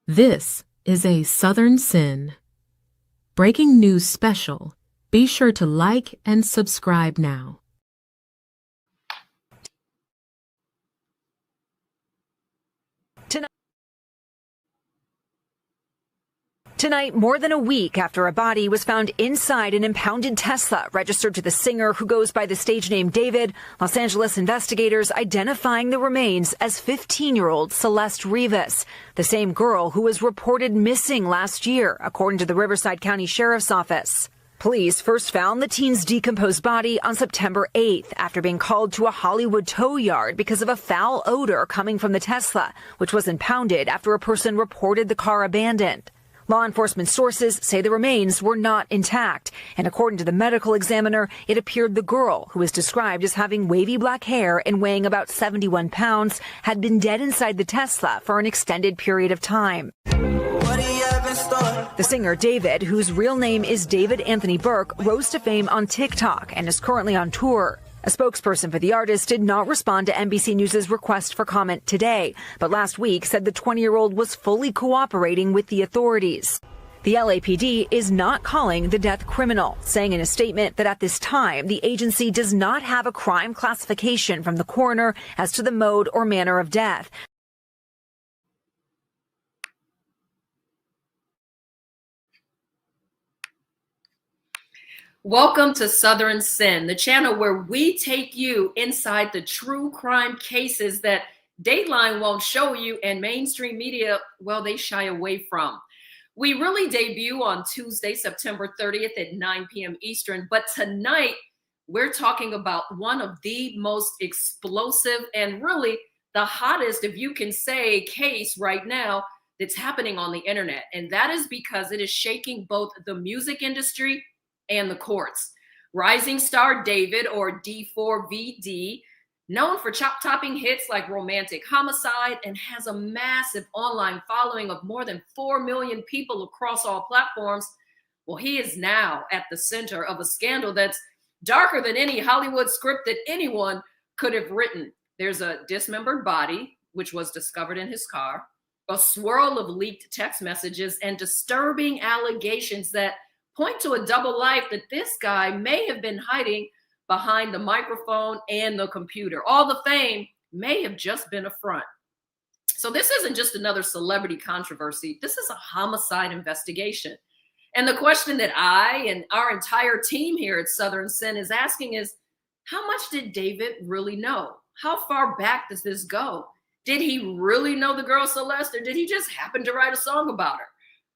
This is a Southern Sin. Breaking news special. Be sure to like and subscribe now. Tonight, more than a week after a body was found inside an impounded Tesla registered to the singer who goes by the stage name David, Los Angeles investigators identifying the remains as 15-year-old Celeste Rivas, the same girl who was reported missing last year, according to the Riverside County Sheriff's Office. Police first found the teen's decomposed body on September 8th after being called to a Hollywood tow yard because of a foul odor coming from the Tesla, which was impounded after a person reported the car abandoned. Law enforcement sources say the remains were not intact, and according to the medical examiner, it appeared the girl, who is described as having wavy black hair and weighing about 71 pounds, had been dead inside the Tesla for an extended period of time. The singer David, whose real name is David Anthony Burke, rose to fame on TikTok and is currently on tour. A spokesperson for the artist did not respond to NBC News' request for comment today, but last week said the 20-year-old was fully cooperating with the authorities. The LAPD is not calling the death criminal, saying in a statement that at this time, the agency does not have a crime classification from the coroner as to the mode or manner of death. Welcome to Southern Sin, the channel where we take you inside the true crime cases that Dateline won't show you and mainstream media, well, they shy away from. We really debut on Tuesday, September 30th at 9 p.m. Eastern, but tonight we're talking about one of the most explosive and really the hottest, if you can say, case right now that's happening on the internet. And that is because it is shaking both the music industry and the courts. Rising star David, or D4VD, known for chop-topping hits like Romantic Homicide and has a massive online following of more than 4 million people across all platforms, well, he is now at the center of a scandal that's darker than any Hollywood script that anyone could have written. There's a dismembered body, which was discovered in his car, a swirl of leaked text messages, and disturbing allegations that point to a double life that this guy may have been hiding behind the microphone and the computer. All the fame may have just been a front. So this isn't just another celebrity controversy. This is a homicide investigation. And the question that I and our entire team here at Southern Sin is asking is, how much did David really know? How far back does this go? Did he really know the girl Celeste, or did he just happen to write a song about her?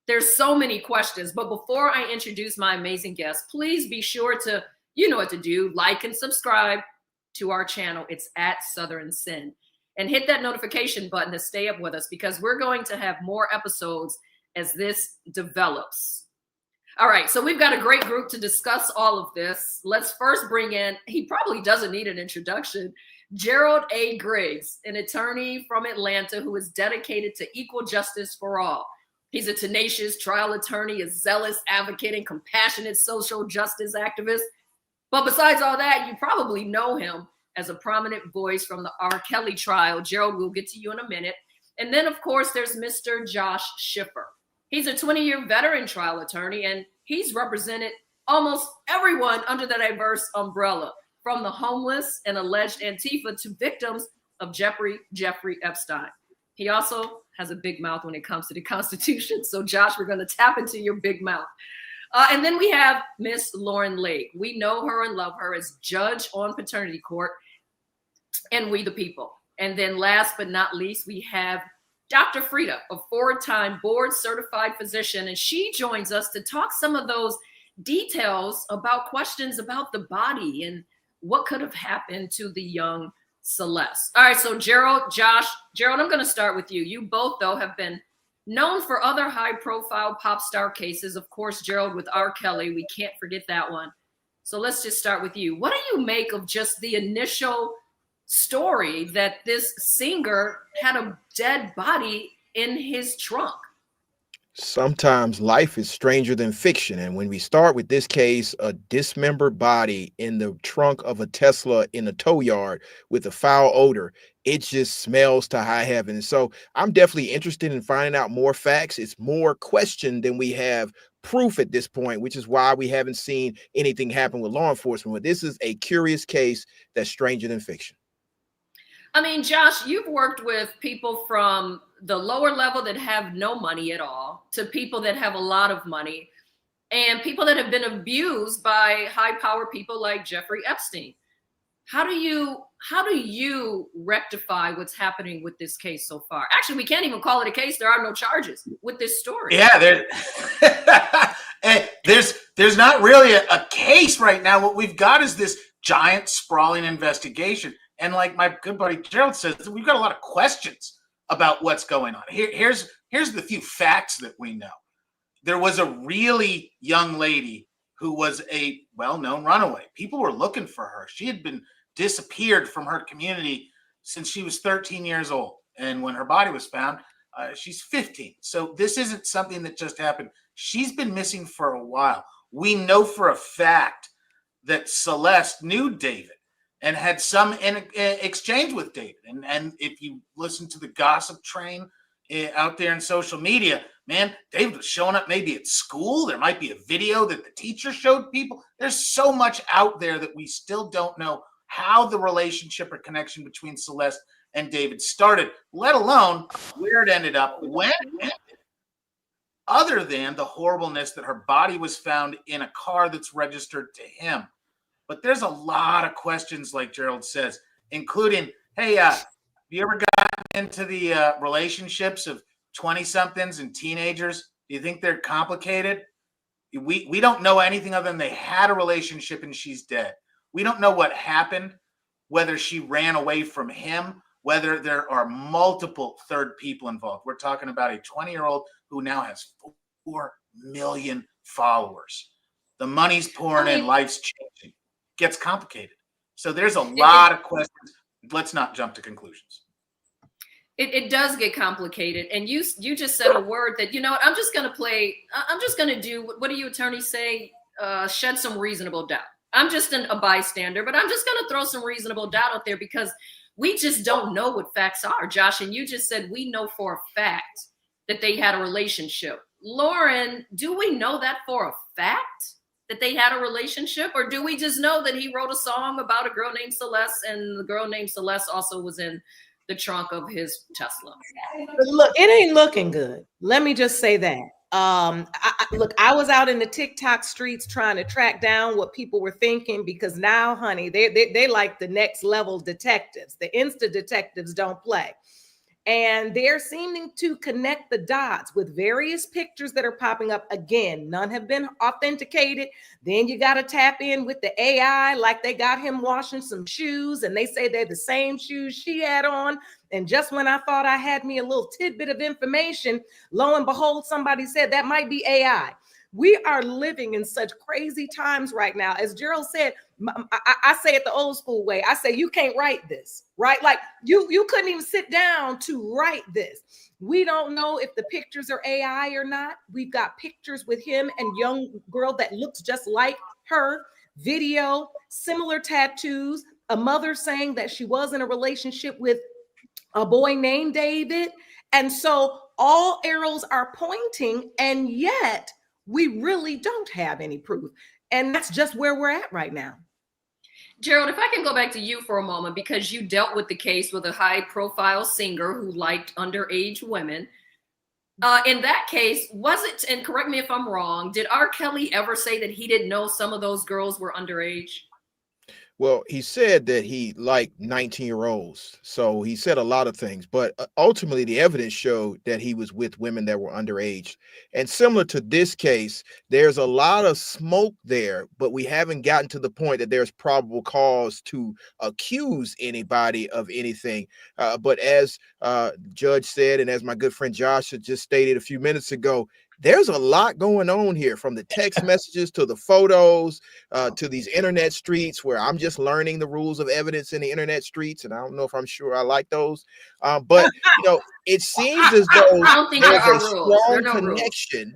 There's so many questions, but before I introduce my amazing guest, please be sure to, you know what to do, like and subscribe to our channel. It's at Southern Sin. And hit that notification button to stay up with us, because we're going to have more episodes as this develops. All right, so we've got a great group to discuss all of this. Let's first bring in, he probably doesn't need an introduction, Gerald A. Griggs, an attorney from Atlanta who is dedicated to equal justice for all. He's a tenacious trial attorney, a zealous advocate, and compassionate social justice activist. But besides all that, you probably know him as a prominent voice from the R. Kelly trial. Gerald, we'll get to you in a minute. And then, of course, there's Mr. Josh Schiffer. He's a 20-year veteran trial attorney, and he's represented almost everyone under the diverse umbrella, from the homeless and alleged Antifa to victims of Jeffrey Epstein. He also has a big mouth when it comes to the Constitution. So, Josh, we're going to tap into your big mouth. And then we have Miss Lauren Lake. We know her and love her as judge on paternity court and We the People. And then last but not least, we have Dr. Frita, a 4-time board certified physician, and she joins us to talk some of those details about questions about the body and what could have happened to the young Celeste. All right, so Gerald, Josh, Gerald, I'm going to start with you. You both, though, have been known for other high-profile pop star cases. Of course, Gerald with R. Kelly, we can't forget that one. So let's just start with you. What do you make of just the initial story that this singer had a dead body in his trunk? Sometimes life is stranger than fiction. And when we start with this case, a dismembered body in the trunk of a Tesla in a tow yard with a foul odor, it just smells to high heaven. So I'm definitely interested in finding out more facts. It's more question than we have proof at this point, which is why we haven't seen anything happen with law enforcement. But this is a curious case that's stranger than fiction. I mean, Josh, you've worked with people from the lower level that have no money at all to people that have a lot of money and people that have been abused by high power people like Jeffrey Epstein. How do you rectify what's happening with this case so far? Actually, we can't even call it a case. There are no charges with this story. Yeah, there's not really a case right now. What we've got is this giant sprawling investigation. And like my good buddy Gerald says, we've got a lot of questions about what's going on. Here's the few facts that we know. There was a really young lady who was a well-known runaway. People were looking for her. She had been disappeared from her community since she was 13 years old. And when her body was found, she's 15. So this isn't something that just happened. She's been missing for a while. We know for a fact that Celeste knew David and had some exchange with David. And if you listen to the gossip train out there in social media, man, David was showing up maybe at school. There might be a video that the teacher showed people. There's so much out there that we still don't know how the relationship or connection between Celeste and David started, let alone where it ended up, when it ended, other than the horribleness that her body was found in a car that's registered to him. But there's a lot of questions, like Gerald says, including, hey, have you ever gotten into the relationships of 20-somethings and teenagers? Do you think they're complicated? We don't know anything other than they had a relationship and she's dead. We don't know what happened, whether she ran away from him, whether there are multiple third people involved. We're talking about a 20-year-old who now has 4 million followers. The money's pouring in, life's changing. Gets complicated. So there's a lot of questions. Let's not jump to conclusions. It does get complicated. And you just said a word that, you know what, I'm just going to do, what do you attorneys say? Shed some reasonable doubt. I'm just a bystander, but I'm just going to throw some reasonable doubt out there because we just don't know what facts are, Josh. And you just said we know for a fact that they had a relationship. Lauren, do we know that for a fact? That they had a relationship, or do we just know that he wrote a song about a girl named Celeste and the girl named Celeste also was in the trunk of his Tesla? Look, it ain't looking good. Let me just say that. I was out in the TikTok streets trying to track down what people were thinking, because now, honey, they like the next level detectives. The Insta detectives don't play. And they're seeming to connect the dots with various pictures that are popping up. Again, none have been authenticated. Then you got to tap in with the AI, like they got him washing some shoes and they say they're the same shoes she had on. And just when I thought I had me a little tidbit of information, lo and behold, somebody said that might be AI. We are living in such crazy times right now. As Gerald said, I say it the old school way. I say, you can't write this, right? Like you couldn't even sit down to write this. We don't know if the pictures are AI or not. We've got pictures with him and young girl that looks just like her, video, similar tattoos, a mother saying that she was in a relationship with a boy named David. And so all arrows are pointing, and yet we really don't have any proof. And that's just where we're at right now. Gerald, if I can go back to you for a moment, because you dealt with the case with a high-profile singer who liked underage women. In that case, was it, and correct me if I'm wrong, did R. Kelly ever say that he didn't know some of those girls were underage? Well, he said that he liked 19-year-olds. So he said a lot of things, but ultimately the evidence showed that he was with women that were underage. And similar to this case, there's a lot of smoke there, but we haven't gotten to the point that there's probable cause to accuse anybody of anything. But as Judge said, and as my good friend Josh had just stated a few minutes ago, there's a lot going on here, from the text messages to the photos to these internet streets, where I'm just learning the rules of evidence in the internet streets, and I don't know if I'm sure I like those. But it seems as though I don't think there there's a are rules. There are strong no rules. connection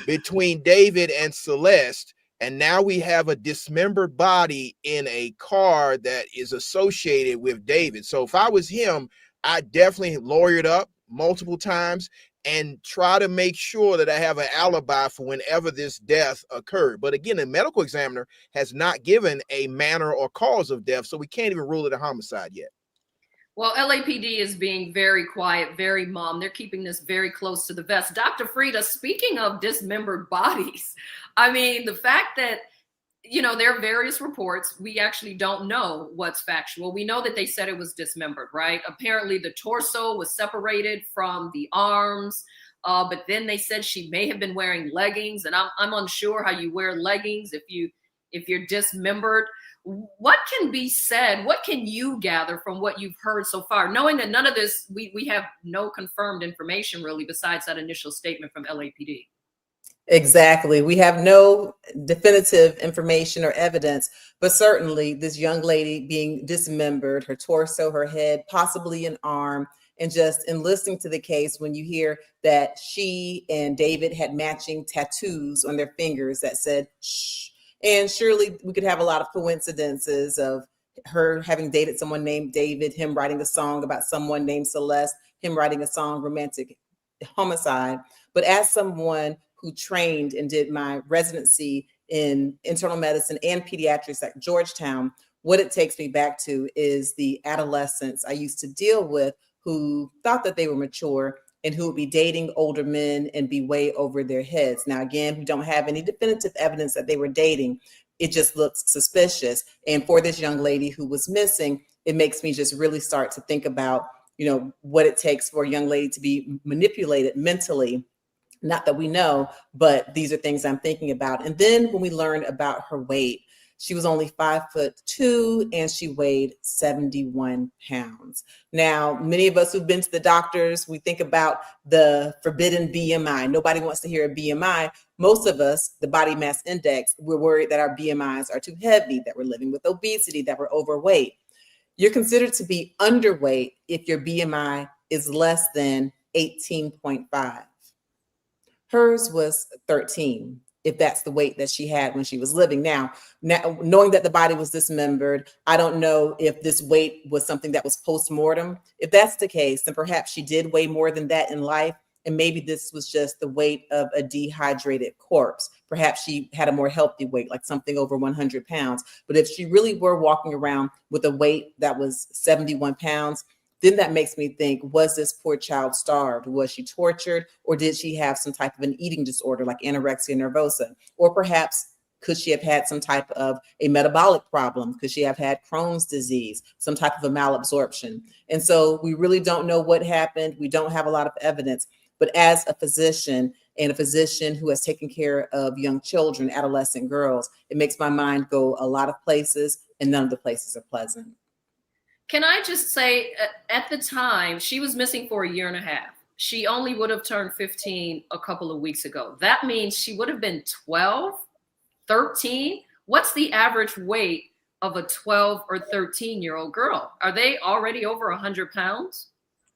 between David and Celeste, and now we have a dismembered body in a car that is associated with David. So if I was him, I definitely lawyered up multiple times and try to make sure that I have an alibi for whenever this death occurred. But again, the medical examiner has not given a manner or cause of death, so we can't even rule it a homicide yet. Well, LAPD is being very quiet, very mum. They're keeping this very close to the vest. Dr. Frita, speaking of dismembered bodies, I mean, the fact that, there are various reports. We actually don't know what's factual. We know that they said it was dismembered, right? Apparently the torso was separated from the arms, but then they said she may have been wearing leggings, and I'm unsure how you wear leggings if you're dismembered. What can be said? What can you gather from what you've heard so far, knowing that none of this, we have no confirmed information really besides that initial statement from LAPD? Exactly. We have no definitive information or evidence, but certainly this young lady being dismembered, her torso, her head, possibly an arm, and just in listening to the case, when you hear that she and David had matching tattoos on their fingers that said, shh, and surely we could have a lot of coincidences of her having dated someone named David, him writing a song about someone named Celeste, him writing a song, romantic homicide. But as someone who trained and did my residency in internal medicine and pediatrics at Georgetown, what it takes me back to is the adolescents I used to deal with who thought that they were mature and who would be dating older men and be way over their heads. Now, again, we don't have any definitive evidence that they were dating. It just looks suspicious. And for this young lady who was missing, it makes me just really start to think about, what it takes for a young lady to be manipulated mentally. Not that we know, but these are things I'm thinking about. And then when we learned about her weight, she was only 5'2" and she weighed 71 pounds. Now, many of us who've been to the doctors, we think about the forbidden BMI. Nobody wants to hear a BMI. Most of us, the body mass index, we're worried that our BMIs are too heavy, that we're living with obesity, that we're overweight. You're considered to be underweight if your BMI is less than 18.5. Hers was 13, if that's the weight that she had when she was living. Now, knowing that the body was dismembered, I don't know if this weight was something that was post-mortem. If that's the case, then perhaps she did weigh more than that in life. And maybe this was just the weight of a dehydrated corpse. Perhaps she had a more healthy weight, like something over 100 pounds. But if she really were walking around with a weight that was 71 pounds, then that makes me think, was this poor child starved? Was she tortured? Or did she have some type of an eating disorder like anorexia nervosa? Or perhaps could she have had some type of a metabolic problem? Could she have had Crohn's disease, some type of a malabsorption? And so we really don't know what happened. We don't have a lot of evidence. But as a physician and a physician who has taken care of young children, adolescent girls, it makes my mind go a lot of places, and none of the places are pleasant. Can I just say, at the time, she was missing for 1.5 years. She only would have turned 15 a couple of weeks ago. That means she would have been 12, 13. What's the average weight of a 12 or 13-year-old girl? Are they already over 100 pounds?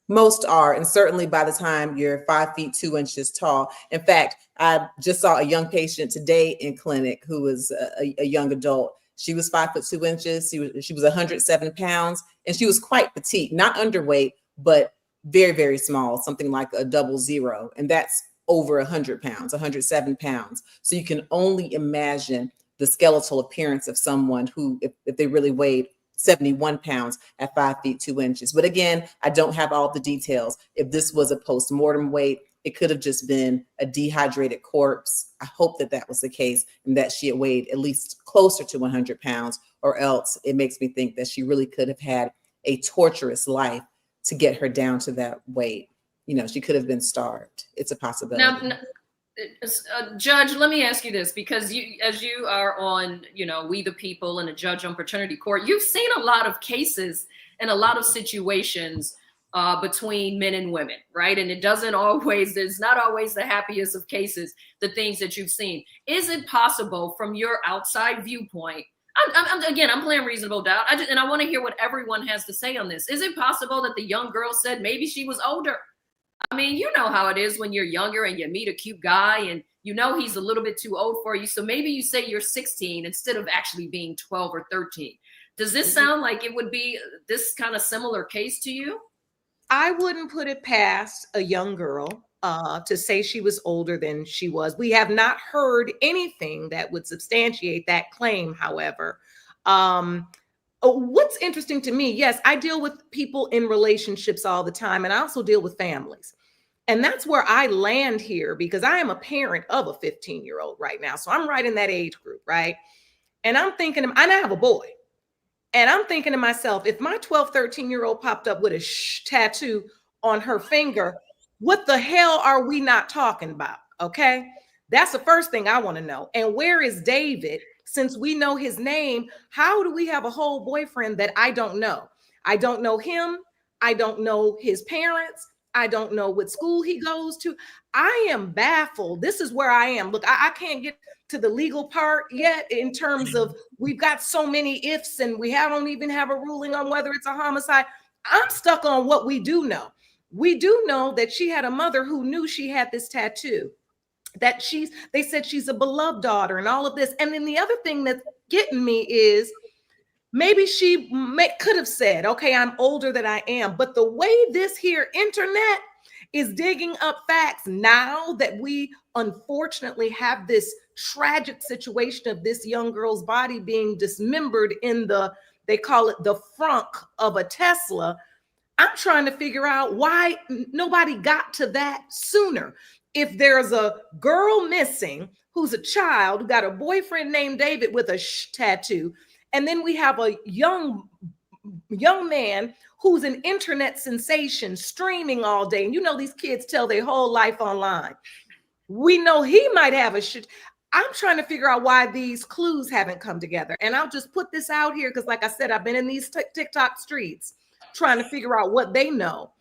Most are, and certainly by the time you're 5 feet 2 inches tall. In fact, I just saw a young patient today in clinic who was a young adult. She was 5 foot 2 inches. She was 107 pounds, and she was quite petite, not underweight, but very, very small, something like a 00. And that's over 100 pounds, 107 pounds. So you can only imagine the skeletal appearance of someone who, if they really weighed 71 pounds at 5 feet 2 inches. But again, I don't have all the details. If this was a post-mortem weight, it could have just been a dehydrated corpse. I hope that that was the case and that she had weighed at least closer to 100 pounds, or else it makes me think that she really could have had a torturous life to get her down to that weight. She could have been starved. It's a possibility. Now, Judge, let me ask you this, because as you are on, We the People and a judge on paternity court, you've seen a lot of cases and a lot of situations between men and women, right? And it's not always the happiest of cases, the things that you've seen. Is it possible from your outside viewpoint? I'm playing reasonable doubt. I want to hear what everyone has to say on this. Is it possible that the young girl said maybe she was older? I mean, you know how it is when you're younger and you meet a cute guy and you know he's a little bit too old for you. So maybe you say you're 16 instead of actually being 12 or 13. Does this sound like it would be this kind of similar case to you? I wouldn't put it past a young girl to say she was older than she was. We have not heard anything that would substantiate that claim, however. What's interesting to me, yes, I deal with people in relationships all the time, and I also deal with families. And that's where I land here because I am a parent of a 15-year-old right now. So I'm right in that age group, right? And I'm thinking, and I have a boy. And I'm thinking to myself, if my 12, 13-year-old popped up with a tattoo on her finger, what the hell are we not talking about? Okay. That's the first thing I want to know. And where is David? Since we know his name, how do we have a whole boyfriend that I don't know? I don't know him. I don't know his parents. I don't know what school he goes to. I am baffled. This is where I am. Look, I can't get to the legal part yet in terms of we've got so many ifs and we don't even have a ruling on whether it's a homicide. I'm stuck on what we do know. We do know that she had a mother who knew she had this tattoo, that they said she's a beloved daughter and all of this. And then the other thing that's getting me is maybe she could have said, okay, I'm older than I am. But the way this here internet is digging up facts now that we unfortunately have this tragic situation of this young girl's body being dismembered in they call it the frunk of a Tesla. I'm trying to figure out why nobody got to that sooner. If there's a girl missing who's a child who got a boyfriend named David with a tattoo, and then we have a young man who's an internet sensation streaming all day. And you know, these kids tell their whole life online. We know he might have a shit. I'm trying to figure out why these clues haven't come together. And I'll just put this out here because, like I said, I've been in these TikTok streets trying to figure out what they know.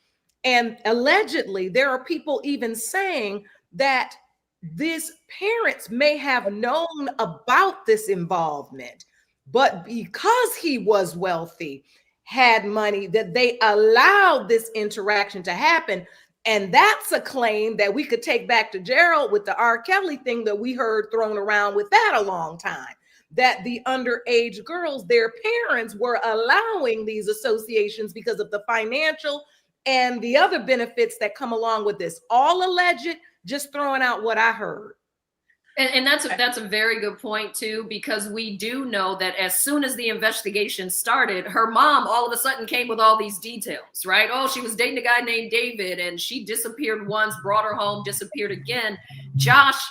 And allegedly, there are people even saying that these parents may have known about this involvement, but because he was wealthy, had money, that they allowed this interaction to happen. And that's a claim that we could take back to Gerald with the R. Kelly thing that we heard thrown around with that a long time, that the underage girls, their parents were allowing these associations because of the financial and the other benefits that come along with this. All alleged, just throwing out what I heard. And that's a very good point too, because we do know that as soon as the investigation started, her mom all of a sudden came with all these details, right? Oh, she was dating a guy named David and she disappeared once, brought her home, disappeared again. Josh,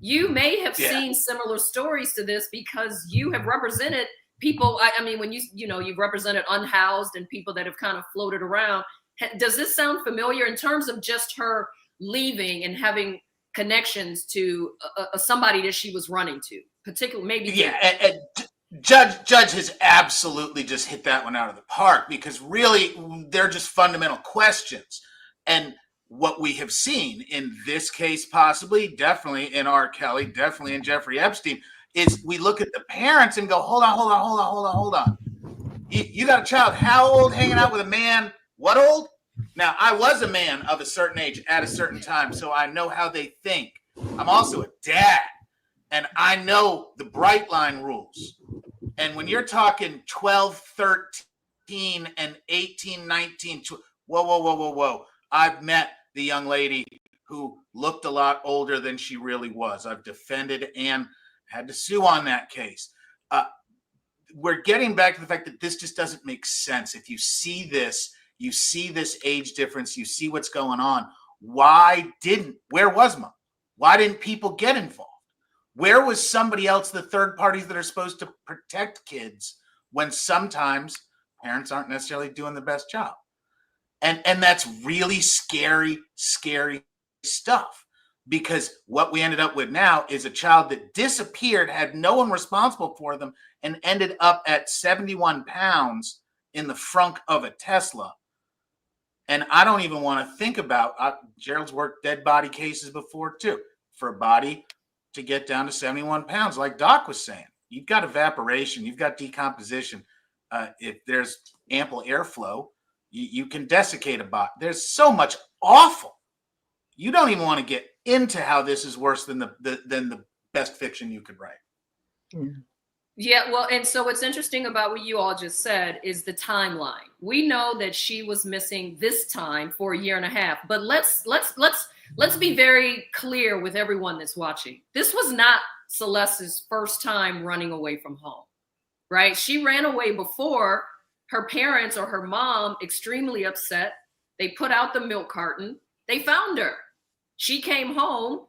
you may have seen similar stories to this because you have represented people. I mean, when you've represented unhoused and people that have kind of floated around. Does this sound familiar in terms of just her leaving and having connections to somebody that she was running to, particularly maybe? Yeah, and Judge has absolutely just hit that one out of the park, because really they're just fundamental questions. And what we have seen in this case, possibly, definitely in R. Kelly, definitely in Jeffrey Epstein, is we look at the parents and go, hold on. You got a child, how old, hanging out with a man, what old? Now, I was a man of a certain age at a certain time, so I know how they think. I'm also a dad, and I know the bright line rules. And when you're talking 12, 13, and 18, 19, whoa. I've met the young lady who looked a lot older than she really was. I've defended and had to sue on that case. We're getting back to the fact that this just doesn't make sense. If you see this age difference, you see what's going on. Where was Mom? Why didn't people get involved? Where was somebody else, the third parties that are supposed to protect kids, when sometimes parents aren't necessarily doing the best job? And that's really scary stuff, because what we ended up with now is a child that disappeared, had no one responsible for them, and ended up at 71 pounds in the frunk of a Tesla. And I don't even want to think about, Gerald's worked dead body cases before too. For a body to get down to 71 pounds, like Doc was saying, you've got evaporation, you've got decomposition. If there's ample airflow, you can desiccate a body. There's so much awful. You don't even want to get into how this is worse than the best fiction you could write. Mm. Yeah, well, and so what's interesting about what you all just said is the timeline. We know that she was missing this time for a year and a half, but let's be very clear with everyone that's watching. This was not Celeste's first time running away from home, right? She ran away before. Her parents or her mom, extremely upset. They put out the milk carton. They found her. She came home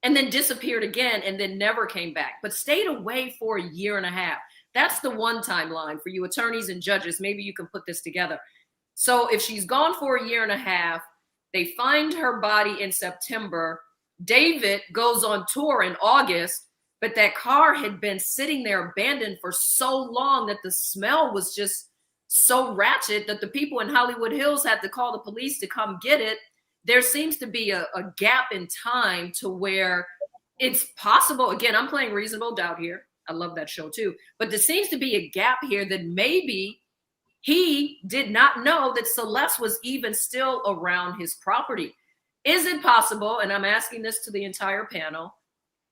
and then disappeared again and then never came back, but stayed away for a year and a half. That's the one timeline for you attorneys and judges. Maybe you can put this together. So if she's gone for a year and a half, they find her body in September. David goes on tour in August, but that car had been sitting there abandoned for so long that the smell was just so ratchet that the people in Hollywood Hills had to call the police to come get it. There seems to be a gap in time to where it's possible. Again, I'm playing reasonable doubt here. I love that show too. But there seems to be a gap here that maybe he did not know that Celeste was even still around his property. Is it possible, and I'm asking this to the entire panel,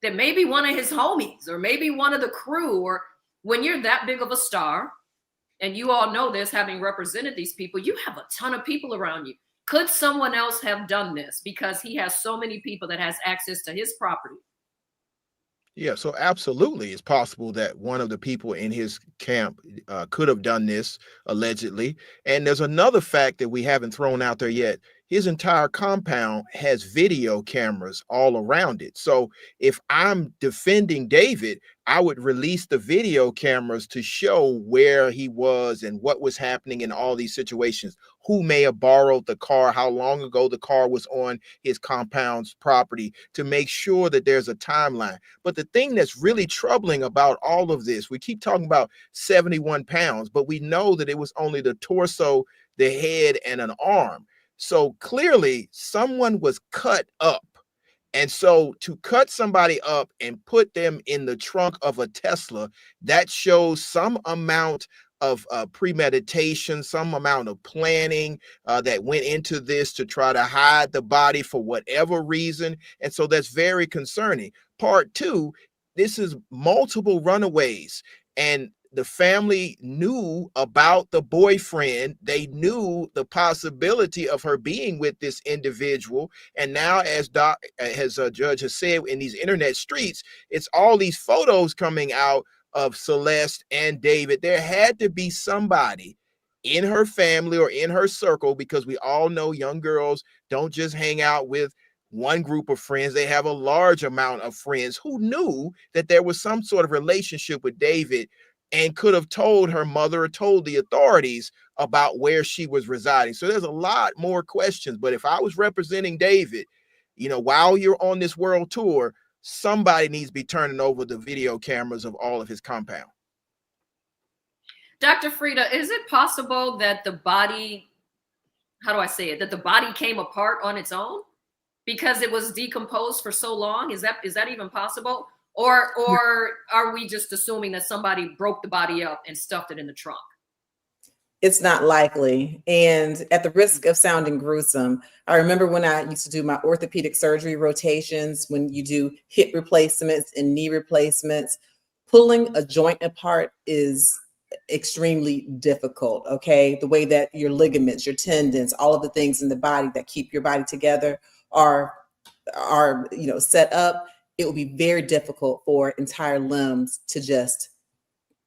that maybe one of his homies or maybe one of the crew, or when you're that big of a star, and you all know this, having represented these people, you have a ton of people around you. Could someone else have done this because he has so many people that has access to his property? Yeah, so absolutely, it's possible that one of the people in his camp could have done this allegedly. And there's another fact that we haven't thrown out there yet. His entire compound has video cameras all around it. So if I'm defending David, I would release the video cameras to show where he was and what was happening in all these situations. Who may have borrowed the car, how long ago the car was on his compound's property, to make sure that there's a timeline. But the thing that's really troubling about all of this, we keep talking about 71 pounds, but we know that it was only the torso, the head, and an arm. So clearly someone was cut up. And so to cut somebody up and put them in the trunk of a Tesla, that shows some amount of premeditation, some amount of planning that went into this to try to hide the body for whatever reason. And so that's very concerning. Part two, this is multiple runaways, and the family knew about the boyfriend. They knew the possibility of her being with this individual. And now, as Judge has said, in these internet streets, it's all these photos coming out of Celeste and David. There had to be somebody in her family or in her circle, because we all know young girls don't just hang out with one group of friends. They have a large amount of friends who knew that there was some sort of relationship with David and could have told her mother or told the authorities about where she was residing. So there's a lot more questions. But if I was representing David, while you're on this world tour, somebody needs to be turning over the video cameras of all of his compound. Dr. Frita, is it possible that the body, that the body came apart on its own because it was decomposed for so long? Is that even possible? Or are we just assuming that somebody broke the body up and stuffed it in the trunk? It's not likely. And at the risk of sounding gruesome, I remember when I used to do my orthopedic surgery rotations, when you do hip replacements and knee replacements, pulling a joint apart is extremely difficult. Okay. The way that your ligaments, your tendons, all of the things in the body that keep your body together are set up. It will be very difficult for entire limbs to just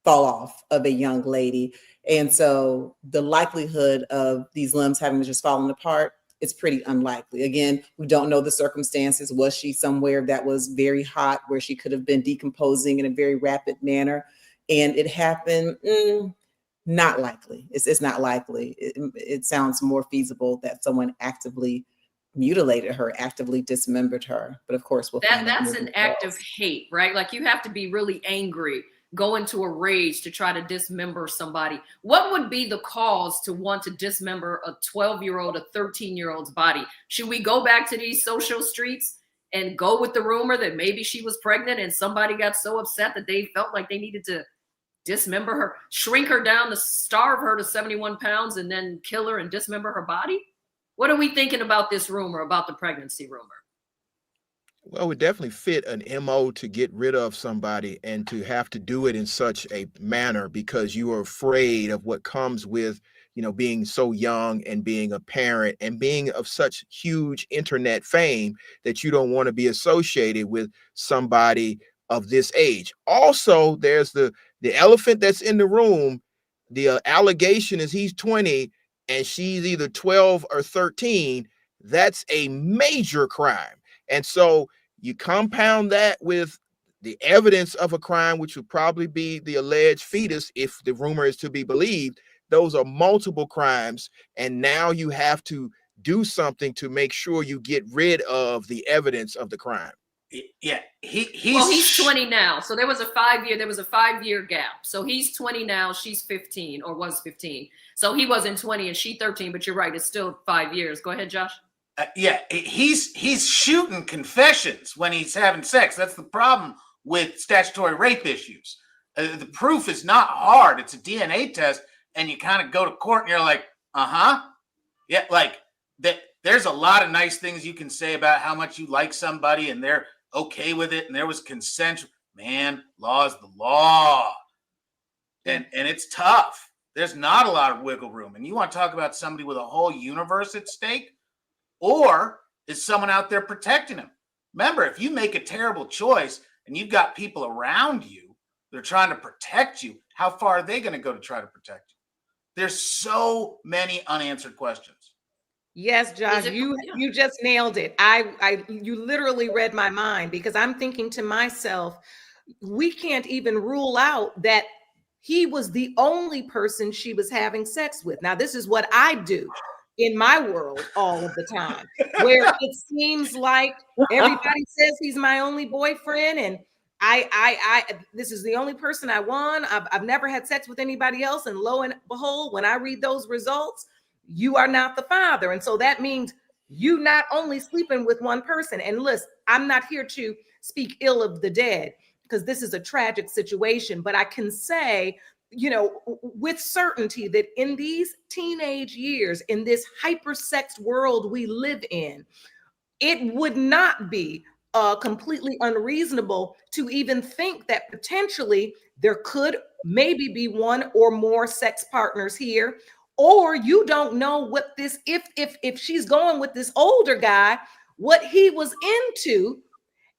fall off of a young lady. And so the likelihood of these limbs having just fallen apart, it's pretty unlikely. Again, we don't know the circumstances. Was she somewhere that was very hot where she could have been decomposing in a very rapid manner and it happened? Not likely. It's not likely. It sounds more feasible that someone actively mutilated her, actively dismembered her. But of course, that's an act of hate, right? Like, you have to be really angry go into a rage to try to dismember somebody. What would be the cause to want to dismember a 12-year-old, a 13-year-old's body? Should we go back to these social streets and go with the rumor that maybe she was pregnant and somebody got so upset that they felt like they needed to dismember her, shrink her down to starve her to 71 pounds and then kill her and dismember her body? What are we thinking about this rumor, about the pregnancy rumor? Well, it would definitely fit an MO to get rid of somebody and to have to do it in such a manner because you are afraid of what comes with, being so young and being a parent and being of such huge internet fame that you don't want to be associated with somebody of this age. Also, there's the elephant that's in the room. The allegation is he's 20 and she's either 12 or 13. That's a major crime. And so you compound that with the evidence of a crime, which would probably be the alleged fetus, if the rumor is to be believed. Those are multiple crimes. And now you have to do something to make sure you get rid of the evidence of the crime. Yeah, he's 20 now. So there was a 5-year gap. So he's 20 now, she's 15 or was 15. So he wasn't 20 and she 13, but you're right, it's still 5 years. Go ahead, Josh. He's shooting confessions when he's having sex. That's the problem with statutory rape issues. The proof is not hard. It's a DNA test, and you kind of go to court and you're like, yeah, like that. There's a lot of nice things you can say about how much you like somebody, and they're okay with it, and there was consent. Man, law is the law, and it's tough. There's not a lot of wiggle room, and you want to talk about somebody with a whole universe at stake. Or is someone out there protecting him? Remember, if you make a terrible choice and you've got people around you that are trying to protect you, how far are they going to go to try to protect you? There's so many unanswered questions. Yes, Josh, you just nailed it. You literally read my mind, because I'm thinking to myself, we can't even rule out that he was the only person she was having sex with. Now, this is what I do in my world all of the time, where it seems like everybody says he's my only boyfriend, and I this is the only person I want. I've never had sex with anybody else, and lo and behold, when I read those results, you are not the father. And so that means you not only sleeping with one person. And listen, I'm not here to speak ill of the dead, because this is a tragic situation, but I can say, with certainty that in these teenage years, in this hypersexed world we live in, it would not be completely unreasonable to even think that potentially there could maybe be one or more sex partners here. Or you don't know what this, if she's going with this older guy, what he was into,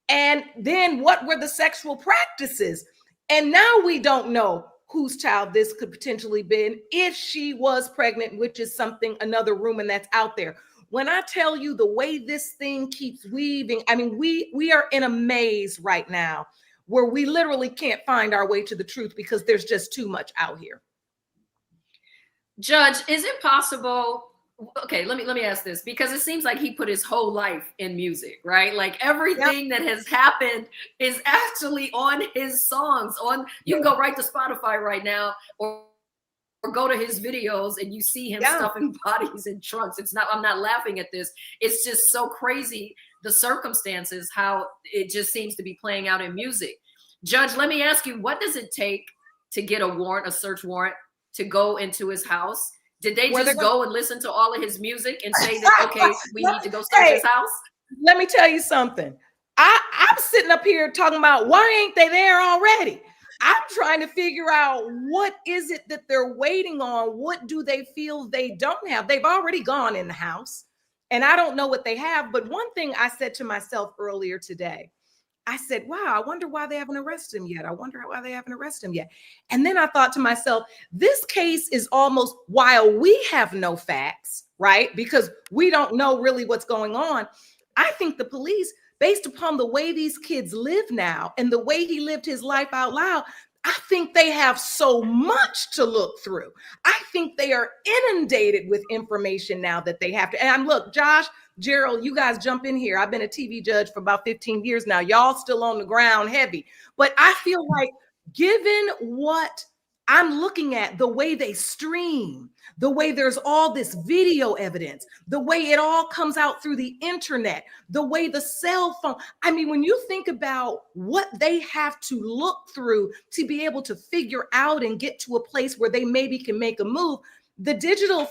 and then what were the sexual practices. And now we don't know whose child this could potentially be if she was pregnant, which is another rumor that's out there. When I tell you the way this thing keeps weaving, I mean, we are in a maze right now where we literally can't find our way to the truth because there's just too much out here. Judge, is it possible? Okay, let me ask this, because it seems like he put his whole life in music, right? Like everything that has happened is actually on his songs. You can go right to Spotify right now, or go to his videos and you see him stuffing bodies in trunks. I'm not laughing at this. It's just so crazy, the circumstances, how it just seems to be playing out in music. Judge, let me ask you, what does it take to get a search warrant to go into his house? Did they just go and listen to all of his music and say that, okay, we need to go search his house? Let me tell you something. I'm sitting up here talking about, why ain't they there already? I'm trying to figure out, what is it that they're waiting on? What do they feel they don't have? They've already gone in the house, and I don't know what they have. But one thing I said to myself earlier today, I said, wow, I wonder why they haven't arrested him yet. And then I thought to myself, this case is almost, while we have no facts, right? Because we don't know really what's going on. I think the police, based upon the way these kids live now and the way he lived his life out loud, I think they have so much to look through. I think they are inundated with information now that they have to. And look, Josh, Gerald, you guys jump in here. I've been a TV judge for about 15 years now. Y'all still on the ground heavy. But I feel like given what I'm looking at, the way they stream, the way there's all this video evidence, the way it all comes out through the internet, the way the cell phone. I mean, when you think about what they have to look through to be able to figure out and get to a place where they maybe can make a move, the digital,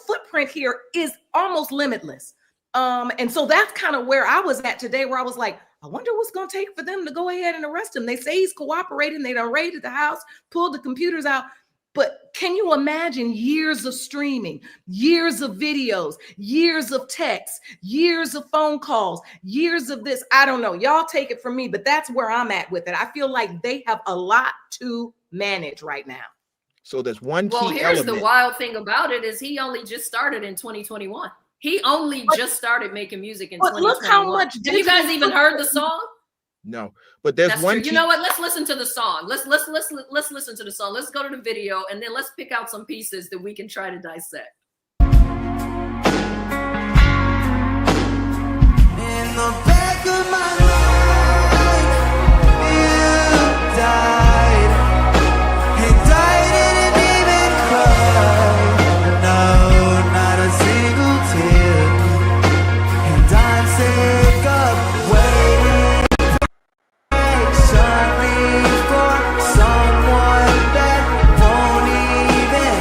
footprint here is almost limitless. And so that's kind of where I was at today, where I was like, I wonder what's going to take for them to go ahead and arrest him. They say he's cooperating. They done raided the house, pulled the computers out. But can you imagine years of streaming, years of videos, years of texts, years of phone calls, years of this? I don't know. Y'all take it from me, but that's where I'm at with it. I feel like they have a lot to manage right now. So there's one key Well, here's element. the wild thing about it is he only just started in 2021. He only just started making music in 2021. Look how much. Have you guys even heard the song? No, but there's That's one true. key. You know what? Let's listen to the song. Let's listen to the song. Let's go to the video and then let's pick out some pieces that we can try to dissect. In the back of my mind, you died. He died and didn't even cry. No, not a single tear. And I'm sick of waiting patiently for someone that won't even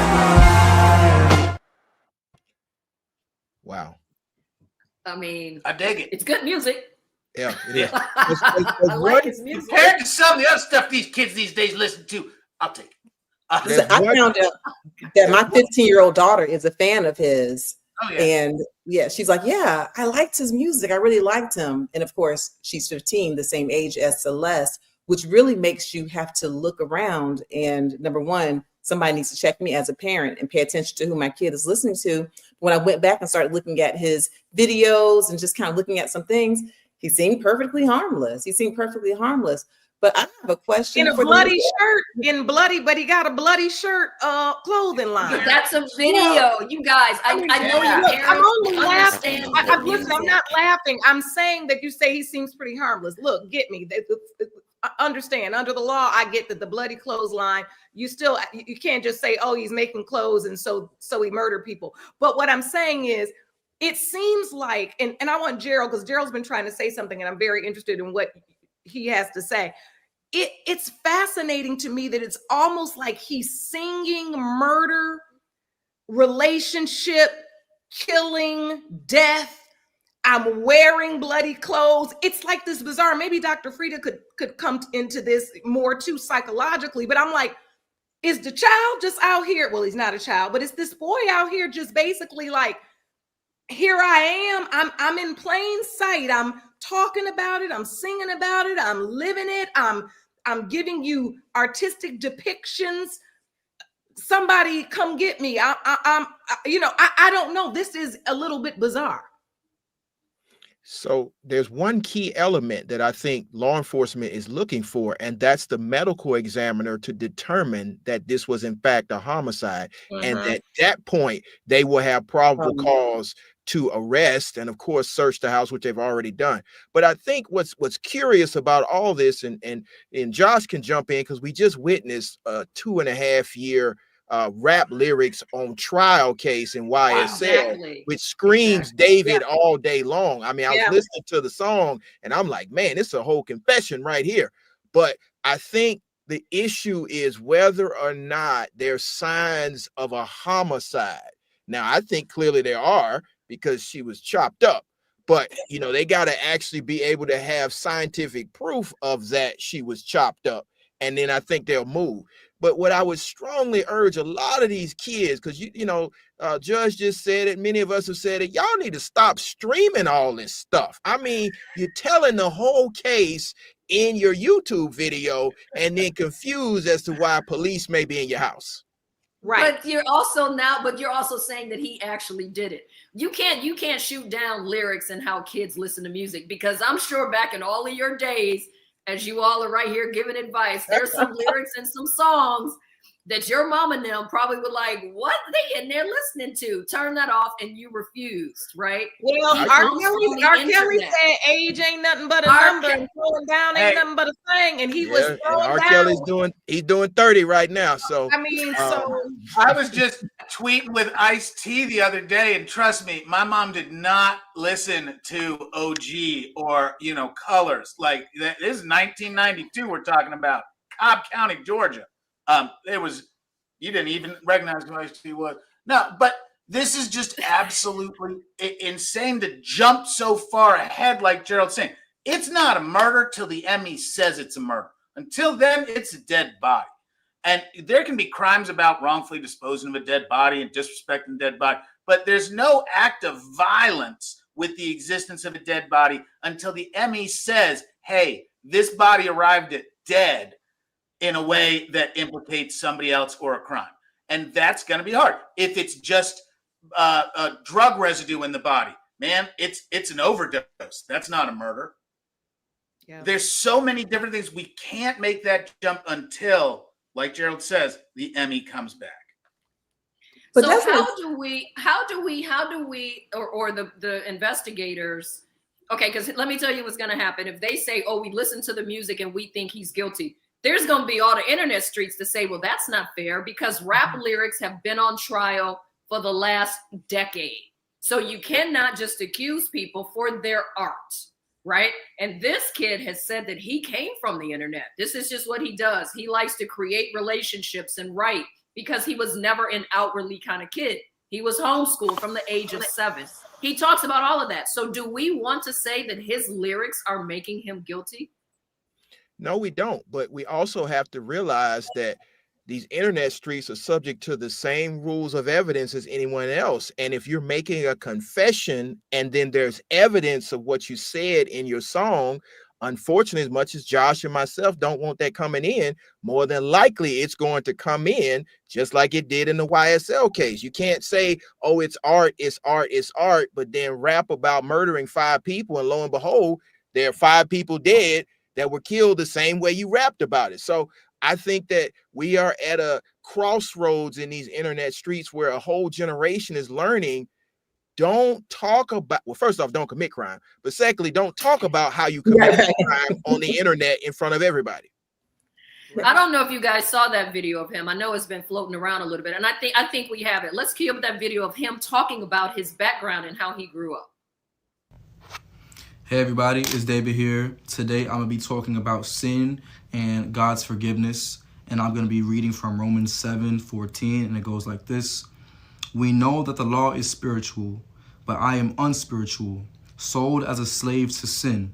arrive. Wow. I mean, I dig it. it's good music. Yeah, it is. I like his music. Compared to some of the other stuff these kids these days listen to, I'll take it. There's I one- found out that my 15-year-old daughter is a fan of his. Oh, yeah. And yeah, she's like, yeah, I liked his music. I really liked him. And of course, she's 15, the same age as Celeste, which really makes you have to look around. And number one, somebody needs to check me as a parent and pay attention to who my kid is listening to. When I went back and started looking at his videos and just kind of looking at some things, he seemed perfectly harmless. But I have a question. In a bloody shirt, but he got a bloody shirt clothing line. That's a video, you guys. I know you Look, care. I'm only laughing. Understand Listen, I'm not laughing. I'm saying that you say he seems pretty harmless. Look, get me. I understand. Under the law, I get that the bloody clothesline. You can't just say, oh, he's making clothes and so he murdered people. But what I'm saying is, it seems like, and I want Gerald, because Gerald's been trying to say something, and I'm very interested in what he has to say. It's fascinating to me that it's almost like he's singing murder, relationship, killing, death. I'm wearing bloody clothes. It's like this bizarre. Maybe Dr. Frita could come into this more too psychologically, but I'm like, is the child just out here? Well, he's not a child, but is this boy out here just basically like, here I am. I'm in plain sight. I'm talking about it. I'm singing about it. I'm living it. I'm giving you artistic depictions. Somebody come get me. I don't know. This is a little bit bizarre. So there's one key element that I think law enforcement is looking for, and that's the medical examiner to determine that this was in fact a homicide. And at that point, they will have probable cause to arrest and of course search the house, which they've already done. But I think what's curious about all this, and Josh can jump in because we just witnessed a 2.5-year rap lyrics on trial case in YSL, which screams David all day long. I mean, I was listening to the song and I'm like, man, it's a whole confession right here. But I think the issue is whether or not there's signs of a homicide. Now, I think clearly there are, because she was chopped up. But, they got to actually be able to have scientific proof of that she was chopped up. And then I think they'll move. But what I would strongly urge a lot of these kids, because, Judge just said it, many of us have said it, y'all need to stop streaming all this stuff. I mean, you're telling the whole case in your YouTube video and then confused as to why police may be in your house. Right. But you're also saying that he actually did it. You can't shoot down lyrics and how kids listen to music, because I'm sure back in all of your days, as you all are right here giving advice, there's some lyrics and some songs that your mom and them probably were like, what are they in there listening to? Turn that off, and you refused, right? Well, He R. comes from the Kelly internet. said age ain't nothing but a R. number, and throwing down Hey. ain't nothing but a thing, and he was Yeah, and thrown R. down. Kelly's doing 30 right now. So I mean, so I was just tweeting with Ice-T the other day, and trust me, my mom did not listen to OG or, you know, Colors. Like, this is 1992 we're talking about, Cobb County, Georgia. It was, you didn't even recognize who Ice-T was. No, but this is just absolutely insane to jump so far ahead, like Gerald's saying. It's not a murder till the ME says it's a murder. Until then, it's a dead body. And there can be crimes about wrongfully disposing of a dead body and disrespecting a dead body, but there's no act of violence with the existence of a dead body until the ME says, hey, this body arrived at dead in a way that implicates somebody else or a crime. And that's going to be hard. If it's just a drug residue in the body, man, it's an overdose. That's not a murder. yeah. There's so many different things. We can't make that jump until, like Gerald says, the ME comes back. But So that's how do we, or the investigators? Okay, because let me tell you what's going to happen. If they say, oh, we listened to the music and we think he's guilty, there's going to be all the internet streets to say, well, that's not fair, because rap lyrics have been on trial for the last decade. So you cannot just accuse people for their art, right? And this kid has said that he came from the internet. This is just what he does. He likes to create relationships and write, because he was never an outwardly kind of kid. He was homeschooled from the age of 7. He talks about all of that. So do we want to say that his lyrics are making him guilty? no, we don't. But we also have to realize that these internet streets are subject to the same rules of evidence as anyone else. And if you're making a confession and then there's evidence of what you said in your song, unfortunately, as much as Josh and myself don't want that coming in, more than likely it's going to come in just like it did in the YSL case. You can't say, oh, it's art, it's art, it's art, but then rap about murdering 5 people, and lo and behold, there are 5 people dead that were killed the same way you rapped about it. So I think that we are at a crossroads in these internet streets where a whole generation is learning, don't talk about, well, first off, don't commit crime, but secondly, don't talk about how you commit crime on the internet in front of everybody. I don't know if you guys saw that video of him. I know it's been floating around a little bit, and I think we have it. Let's cue up that video of him talking about his background and how he grew up. Hey everybody, it's David here. Today I'm going to be talking about sin and God's forgiveness, and I'm going to be reading from Romans 7:14, and it goes like this. We know that the law is spiritual, but I am unspiritual, sold as a slave to sin.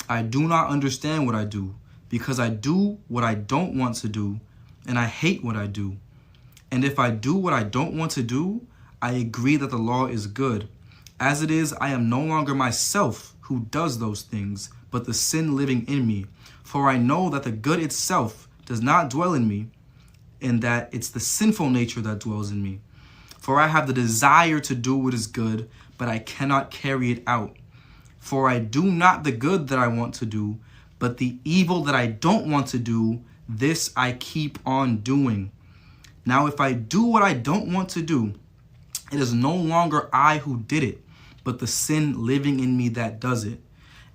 I do not understand what I do, because I do what I don't want to do, and I hate what I do. And if I do what I don't want to do, I agree that the law is good. As it is, I am no longer myself who does those things, but the sin living in me. For I know that the good itself does not dwell in me, and that it's the sinful nature that dwells in me. For I have the desire to do what is good, but I cannot carry it out. For I do not the good that I want to do, but the evil that I don't want to do, this I keep on doing. Now if I do what I don't want to do, it is no longer I who did it, but the sin living in me that does it.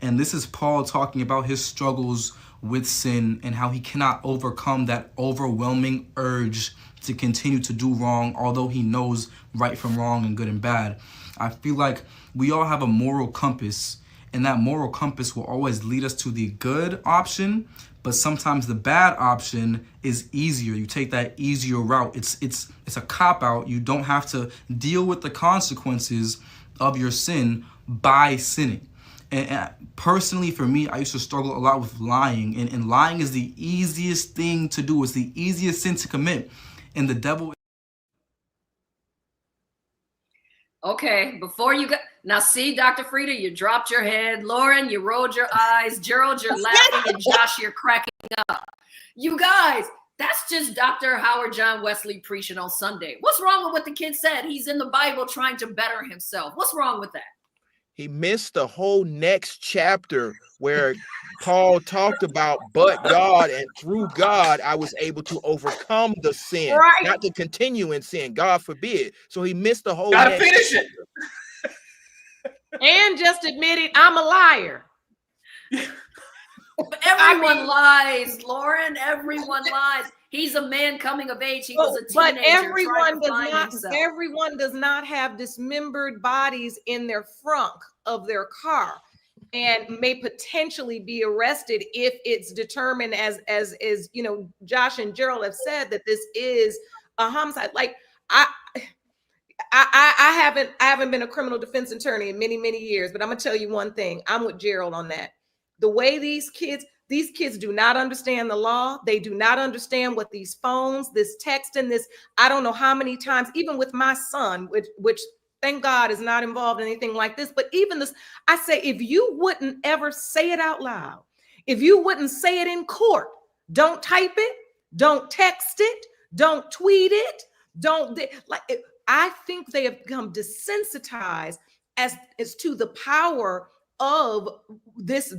And this is Paul talking about his struggles with sin and how he cannot overcome that overwhelming urge to continue to do wrong, although he knows right from wrong and good and bad. I feel like we all have a moral compass, and that moral compass will always lead us to the good option, but sometimes the bad option is easier. You take that easier route. It's a cop-out. You don't have to deal with the consequences of your sin by sinning. And personally, for me, I used to struggle a lot with lying. And lying is the easiest thing to do. It's the easiest sin to commit. And the devil... Okay, before you go, now see, Dr. Frita, you dropped your head. Lauren, you rolled your eyes. Gerald, you're laughing. And Josh, you're cracking up. You guys, that's just Dr. Howard John Wesley preaching on Sunday. What's wrong with what the kid said? He's in the Bible trying to better himself. What's wrong with that? He missed the whole next chapter where Paul talked about, but God, and through God, I was able to overcome the sin, Right. not to continue in sin. God forbid. So he missed the whole Gotta next. finish it. And just admitted I'm a liar. But everyone lies, Lauren. Everyone lies. He's a man coming of age. He was a teenager. But everyone does not. Everyone does not have dismembered bodies in their frunk of their car, and may potentially be arrested if it's determined, as you know, Josh and Gerald have said, that this is a homicide. Like I haven't been a criminal defense attorney in many years, but I'm gonna tell you one thing. I'm with Gerald on that. The way these kids do not understand the law. They do not understand what these phones, this text, and this, I don't know how many times, even with my son, which thank God is not involved in anything like this. But even this, I say, if you wouldn't ever say it out loud, if you wouldn't say it in court, don't type it, don't text it, don't tweet it, I think they have become desensitized as to the power of this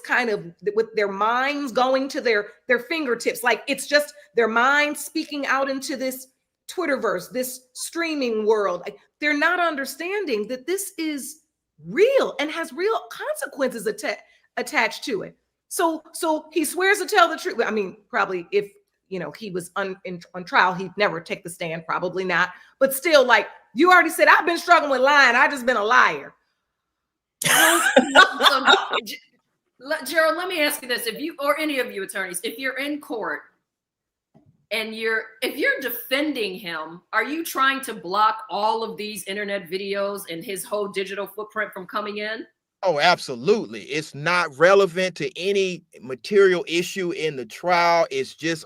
kind of, with their minds going to their fingertips. Like it's just their minds speaking out into this Twitterverse, this streaming world. Like, they're not understanding that this is real and has real consequences attached to it. So he swears to tell the truth. I mean, probably if, you know, he was on trial, he'd never take the stand, probably not. But still, like, you already said, I've been struggling with lying. I just been a liar. Gerald, let me ask you this: if you, or any of you attorneys, if you're in court and if you're defending him, are you trying to block all of these internet videos and his whole digital footprint from coming in? Oh, absolutely. It's not relevant to any material issue in the trial. It's just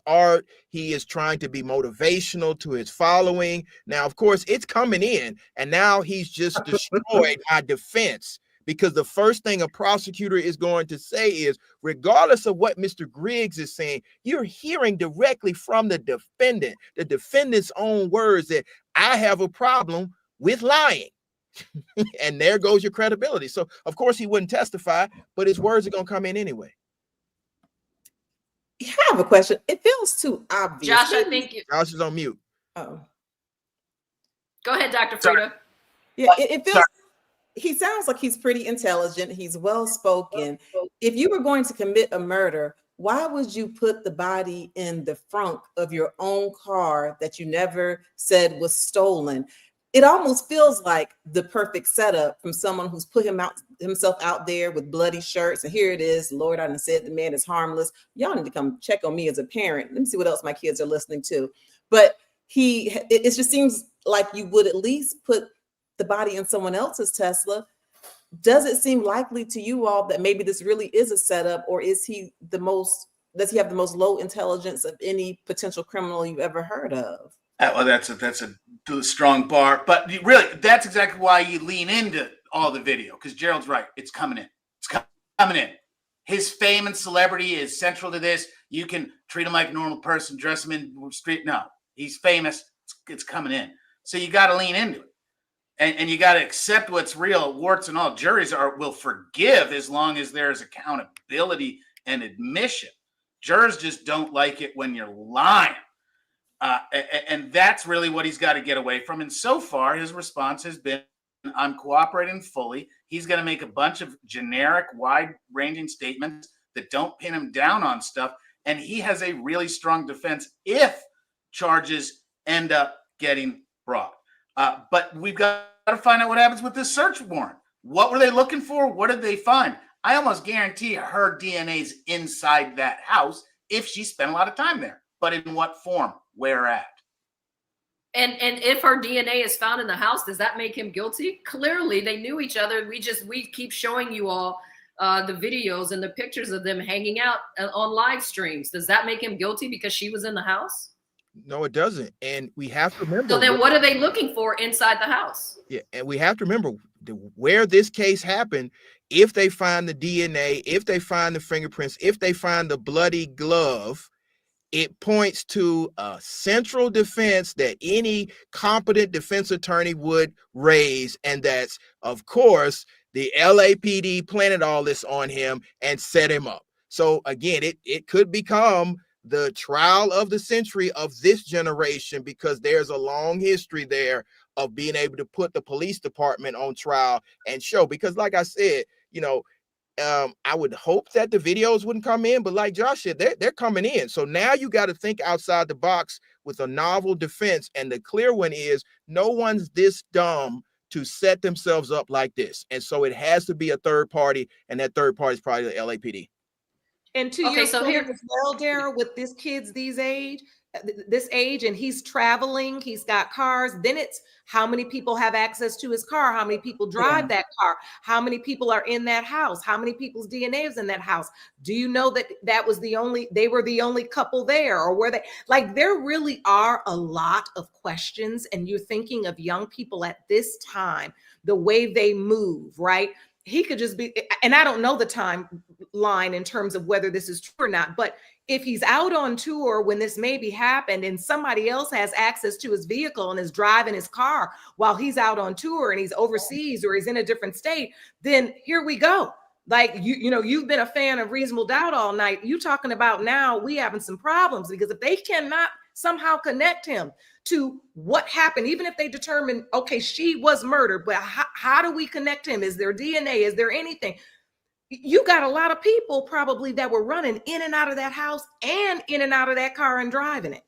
art. He is trying to be motivational to his following. Now, of course, it's coming in, and now he's just destroyed our defense, because the first thing a prosecutor is going to say is, regardless of what Mr. Griggs is saying, you're hearing directly from the defendant's own words, that I have a problem with lying. And there goes your credibility. So of course he wouldn't testify, but his words are going to come in anyway. I have a question. It feels too obvious. Josh, I think Josh is on mute. Oh, go ahead, Dr. Frita. Yeah, it feels. He sounds like he's pretty intelligent. He's well spoken. If you were going to commit a murder, why would you put the body in the front of your own car that you never said was stolen? It almost feels like the perfect setup from someone who's put himself out there with bloody shirts. And here it is. Lord, I done said the man is harmless. Y'all need to come check on me as a parent. Let me see what else my kids are listening to. But it just seems like you would at least put the body in someone else's Tesla. Does it seem likely to you all that maybe this really is a setup, or does he have the most low intelligence of any potential criminal you've ever heard of? Well, that's a strong bar, but really, that's exactly why you lean into all the video, because Gerald's right. It's coming in. It's coming in. His fame and celebrity is central to this. You can treat him like a normal person, dress him in the street. No, he's famous. It's coming in. So you got to lean into it, and you got to accept what's real, warts and all. Juries will forgive as long as there's accountability and admission. Jurors just don't like it when you're lying. And that's really what he's got to get away from. And so far, his response has been, I'm cooperating fully. He's going to make a bunch of generic, wide-ranging statements that don't pin him down on stuff. And he has a really strong defense if charges end up getting brought. But we've got to find out what happens with this search warrant. What were they looking for? What did they find? I almost guarantee her DNA's inside that house if she spent a lot of time there. But in what form? Where at? And if her DNA is found in the house, does that make him guilty? Clearly, they knew each other. We keep showing you all the videos and the pictures of them hanging out on live streams. Does that make him guilty because she was in the house? No, it doesn't. And we have to remember. So then what are they looking for inside the house? Yeah, and we have to remember where this case happened. If they find the DNA, if they find the fingerprints, if they find the bloody glove, it points to a central defense that any competent defense attorney would raise, and that's, of course, the LAPD planted all this on him and set him up. So again, it could become the trial of the century of this generation, because there's a long history there of being able to put the police department on trial and show, because like I said, I would hope that the videos wouldn't come in, but like Josh said, they're coming in. So now you got to think outside the box with a novel defense. And the clear one is no one's this dumb to set themselves up like this. And so it has to be a third party, and that third party is probably the LAPD. And to your point as well, Daryl, with this kids this age, and he's traveling, he's got cars, then it's how many people have access to his car, how many people drive that car, how many people are in that house, how many people's DNA is in that house. Do you know that they were the only couple there, or were they, like, there really are a lot of questions, and you're thinking of young people at this time, the way they move, right? He could just be, and I don't know the timeline in terms of whether this is true or not, but if he's out on tour when this maybe happened and somebody else has access to his vehicle and is driving his car while he's out on tour and he's overseas or he's in a different state, then here we go. Like, you've been a fan of Reasonable Doubt all night. You talking about now we having some problems, because if they cannot somehow connect him to what happened, even if they determine, okay, she was murdered, but how do we connect him? Is there DNA? Is there anything? You got a lot of people probably that were running in and out of that house and in and out of that car and driving it.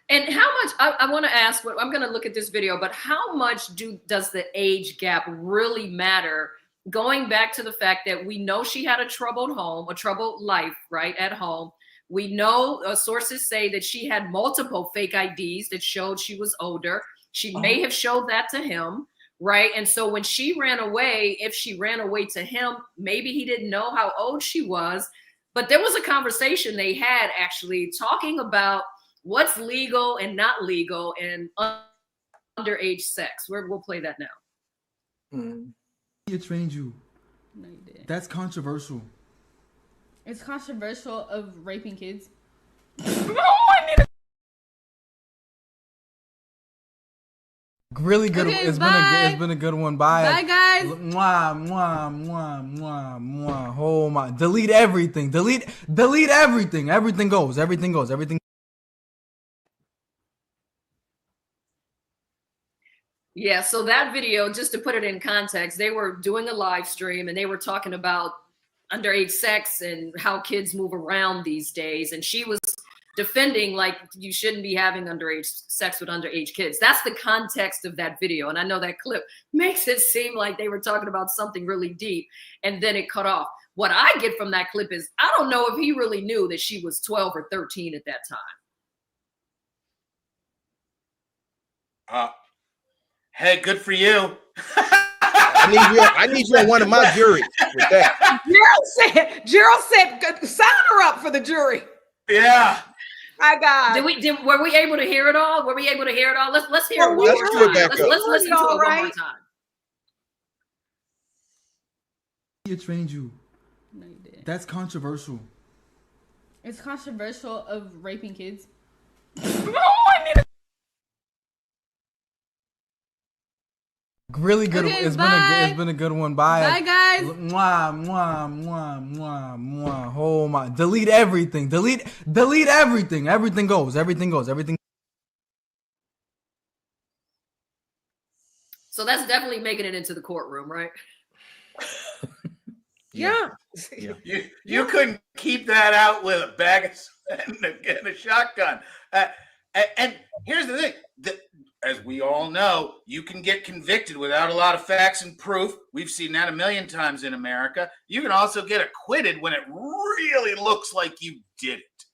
And how much, I want to ask, I'm going to look at this video, but how much does the age gap really matter? Going back to the fact that we know she had a troubled home, a troubled life, right, at home. We know sources say that she had multiple fake IDs that showed she was older. She may have showed that to him, right? And so when she ran away, if she ran away to him, maybe he didn't know how old she was. But there was a conversation they had actually talking about what's legal and not legal in underage sex. We'll play that now. He trained you. No, you didn't. That's controversial. It's controversial of raping kids. Really good. Okay, it's been a good one. Bye. Bye, guys. Mwah, mwah, mwah, mwah, mwah. Oh my! Delete everything. Delete everything. Everything goes. Everything goes. Everything. Yeah. So that video, just to put it in context, they were doing a live stream and they were talking about underage sex and how kids move around these days. And she was defending, like, you shouldn't be having underage sex with underage kids. That's the context of that video. And I know that clip makes it seem like they were talking about something really deep and then it cut off. What I get from that clip is, I don't know if he really knew that she was 12 or 13 at that time. Hey, good for you. I need you on one of my juries with that. Gerald said, sign her up for the jury. Yeah. My God. Were we able to hear it all? Were we able to hear it all? Let's hear it one Let's more do it time. back Let's up. listen to it one more time. He trained you. No, you didn't. That's controversial. It's controversial of raping kids. Really good. Okay, it's been a good one. Bye. Bye, guys. Mwah, mwah, mwah, mwah, mwah. Oh my! Delete everything. Delete everything. Everything goes. Everything goes. Everything. So that's definitely making it into the courtroom, right? Yeah. You couldn't keep that out with a bag and a shotgun. And here's the thing. As we all know, you can get convicted without a lot of facts and proof. We've seen that a million times in America. You can also get acquitted when it really looks like you did it.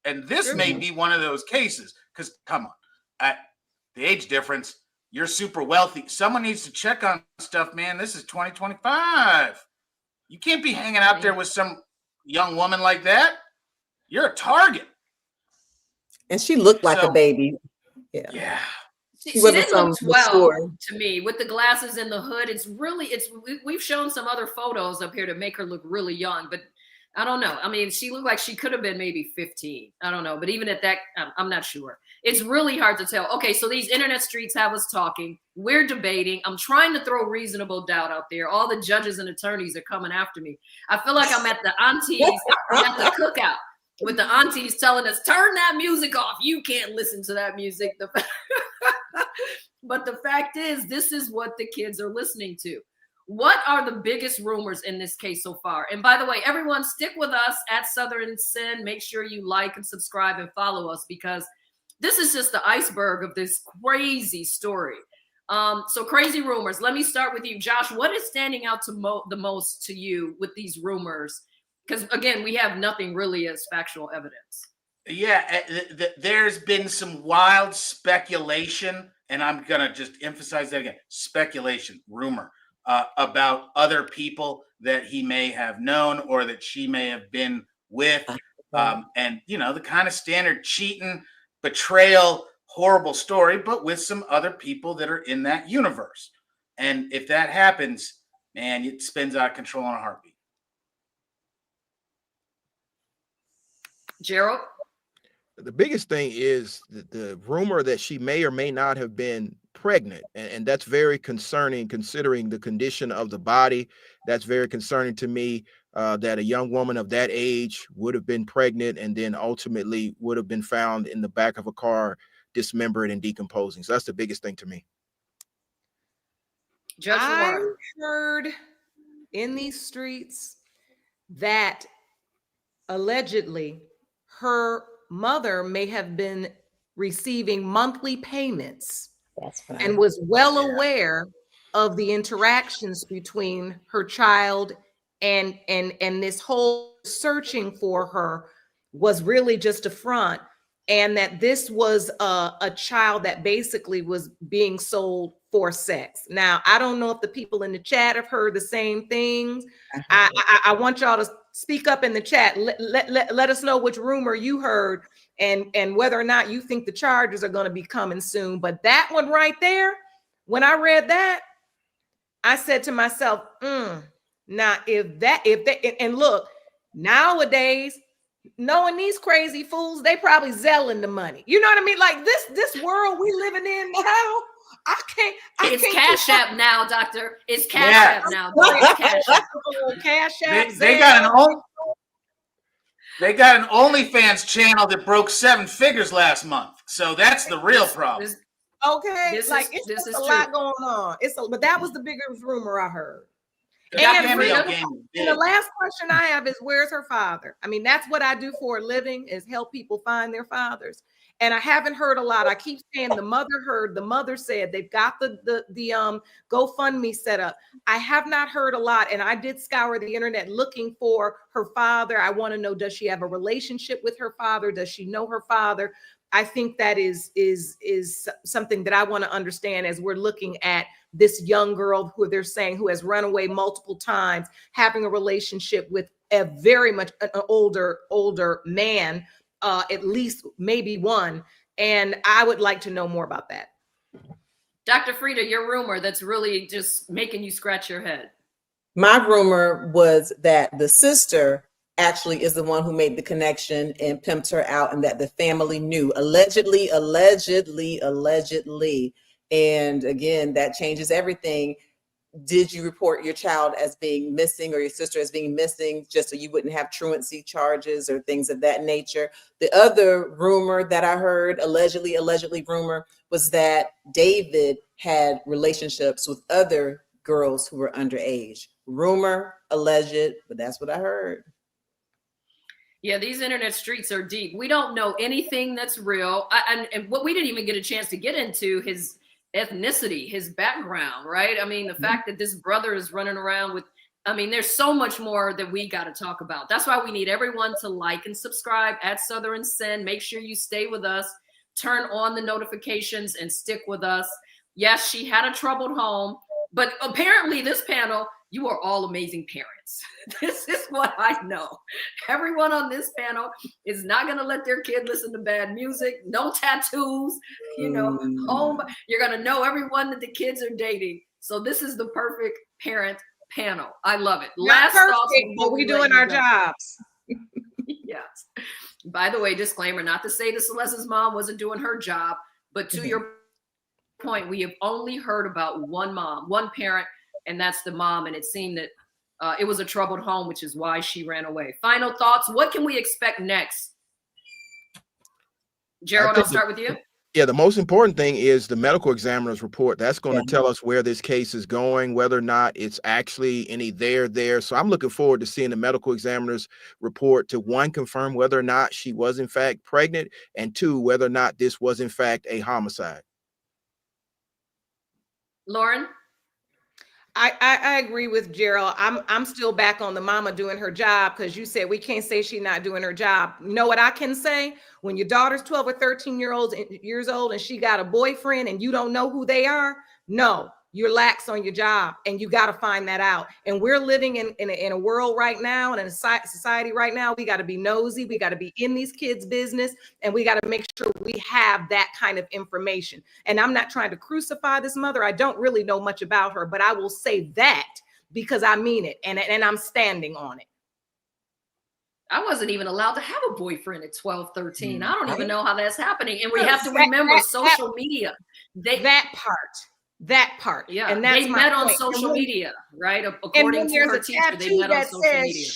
And this may be one of those cases, because come on, the age difference, you're super wealthy. Someone needs to check on stuff, man. This is 2025. You can't be hanging out there with some young woman like that. You're a target. And she looked like a baby. Yeah. She didn't look 12 to me with the glasses and the hood. We've shown some other photos up here to make her look really young, but I don't know. I mean, she looked like she could have been maybe 15. I don't know. But even at that, I'm not sure. It's really hard to tell. Okay, so these internet streets have us talking. We're debating. I'm trying to throw reasonable doubt out there. All the judges and attorneys are coming after me. I feel like I'm at the aunties at the cookout with the aunties telling us, turn that music off. You can't listen to that music. But the fact is, this is what the kids are listening to. What are the biggest rumors in this case so far? And by the way, everyone, stick with us at Southern Sin. Make sure you like and subscribe and follow us, because this is just the iceberg of this crazy story. So crazy rumors. Let me start with you, Josh. What is standing out to the most to you with these rumors? Because again, we have nothing really as factual evidence. Yeah, there's been some wild speculation, and I'm going to just emphasize that again. Speculation, rumor. About other people that he may have known or that she may have been with. And, you know, the kind of standard cheating, betrayal, horrible story, but with some other people that are in that universe. And if that happens, man, it spins out of control in a heartbeat. Gerald? The biggest thing is the rumor that she may or may not have been pregnant, and that's very concerning considering the condition of the body. That's very concerning to me, that a young woman of that age would have been pregnant and then ultimately would have been found in the back of a car dismembered and decomposing. So that's the biggest thing to me. Judge I Warren. heard in these streets that allegedly her mother may have been receiving monthly payments and was well aware of the interactions between her child and this whole searching for her was really just a front, and that this was a child that basically was being sold for sex. Now, I don't know if the people in the chat have heard the same things. I want y'all to speak up in the chat. Let us know which rumor you heard and whether or not you think the charges are going to be coming soon. But that one right there, when I read that, I said to myself, now if they, and look, nowadays, knowing these crazy fools, they probably selling the money. You know what I mean? Like this world we living in now, It's Cash App now, Doctor. It's Cash App now. It's Cash App. Cash App. They got an OnlyFans channel that broke 7 figures last month. So that's the real problem. It's a lot going on. But that was the biggest rumor I heard. And the last question I have is, where's her father? I mean, that's what I do for a living, is help people find their fathers. And I haven't heard a lot. I keep saying the mother said they've got the GoFundMe set up. I have not heard a lot. And I did scour the internet looking for her father. I want to know, does she have a relationship with her father? Does she know her father? I think that is something that I want to understand as we're looking at this young girl who they're saying who has run away multiple times, having a relationship with a very much an older man, at least maybe one. And I would like to know more about that. Dr. Frita, your rumor that's really just making you scratch your head. My rumor was that the sister actually is the one who made the connection and pimped her out, and that the family knew, allegedly. And again, that changes everything. Did you report your child as being missing or your sister as being missing just so you wouldn't have truancy charges or things of that nature? The other rumor that I heard, allegedly rumor, was that David had relationships with other girls who were underage. Rumor, alleged, but that's what I heard. Yeah, these internet streets are deep. We don't know anything that's real. And what we didn't even get a chance to get into his ethnicity, his background, right? I mean, the fact that this brother is running around with, I mean, there's so much more that we got to talk about. That's why we need everyone to like and subscribe at Southern Sin. Make sure you stay with us, turn on the notifications and stick with us. Yes, she had a troubled home, but apparently this panel, you are all amazing parents. This is what I know. Everyone on this panel is not going to let their kid listen to bad music, no tattoos, home. You're going to know everyone that the kids are dating. So this is the perfect parent panel. I love it. Not Last perfect, thoughts but before we let doing you our go. jobs. Yes. By the way, disclaimer, not to say that Celeste's mom wasn't doing her job, but to your point, we have only heard about one mom, one parent, and that's the mom. And it seemed that it was a troubled home, which is why she ran away. Final thoughts. What can we expect next? Gerald, I'll start with you. Yeah, the most important thing is the medical examiner's report. That's going to tell us where this case is going, whether or not it's actually any there. So I'm looking forward to seeing the medical examiner's report to, one, confirm whether or not she was in fact pregnant, and two, whether or not this was in fact a homicide. Lauren? I agree with Gerald. I'm still back on the mama doing her job, because you said we can't say she's not doing her job. You know what I can say? When your daughter's 12 or 13 years old and she got a boyfriend and you don't know who they are, no, you're lax on your job, and you got to find that out. And we're living in a world right now, and in a society right now, we got to be nosy. We got to be in these kids' business, and we got to make sure we have that kind of information. And I'm not trying to crucify this mother. I don't really know much about her, but I will say that because I mean it, and I'm standing on it. I wasn't even allowed to have a boyfriend at 12, 13. I don't even know how that's happening. And we have to remember social media. That part. Yeah. And they met on social media, right? According to her teacher, they met on social media.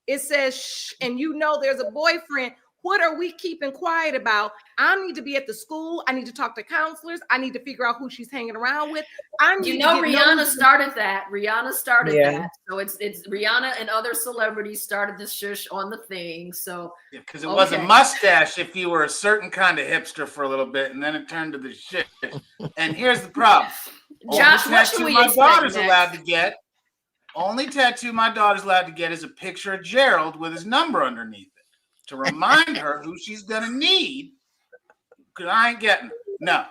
It says, shh, and you know there's a boyfriend. What are we keeping quiet about? I need to be at the school. I need to talk to counselors. I need to figure out who she's hanging around with. Rihanna started that. Rihanna started that. So it's Rihanna and other celebrities started the shush on the thing. So because it was a mustache if you were a certain kind of hipster for a little bit, and then it turned to the shit. And here's the problem. Josh, what should we expect Only tattoo my daughter's allowed to get is a picture of Gerald with his number underneath it, to remind her who she's gonna need, because I ain't getting it. No.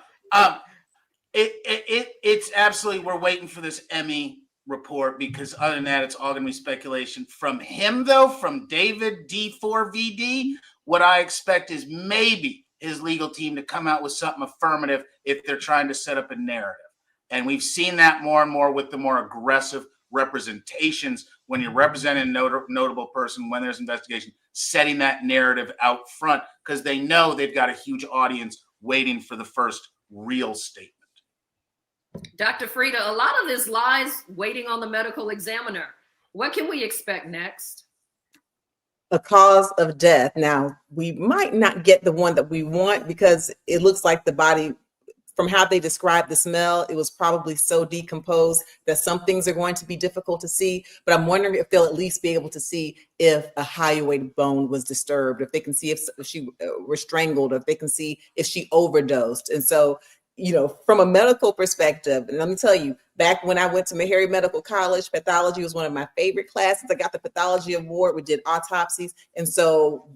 It's absolutely, we're waiting for this Emmy report, because other than that, it's all gonna be speculation. From him, though, from David D4VD, what I expect is maybe his legal team to come out with something affirmative if they're trying to set up a narrative. And we've seen that more and more with the more aggressive representations, when you're representing a notable person, when there's investigation, setting that narrative out front, because they know they've got a huge audience waiting for the first real statement. Dr. Frita, a lot of this lies waiting on the medical examiner. What can we expect next? A cause of death. Now, we might not get the one that we want, because it looks like the body, from how they describe the smell, it was probably so decomposed that some things are going to be difficult to see. But I'm wondering if they'll at least be able to see if a hyoid bone was disturbed, if they can see if she was strangled, or if they can see if she overdosed. And so, you know, from a medical perspective, and let me tell you, back when I went to Meharry Medical College, pathology was one of my favorite classes. I got the pathology award. We did autopsies. And so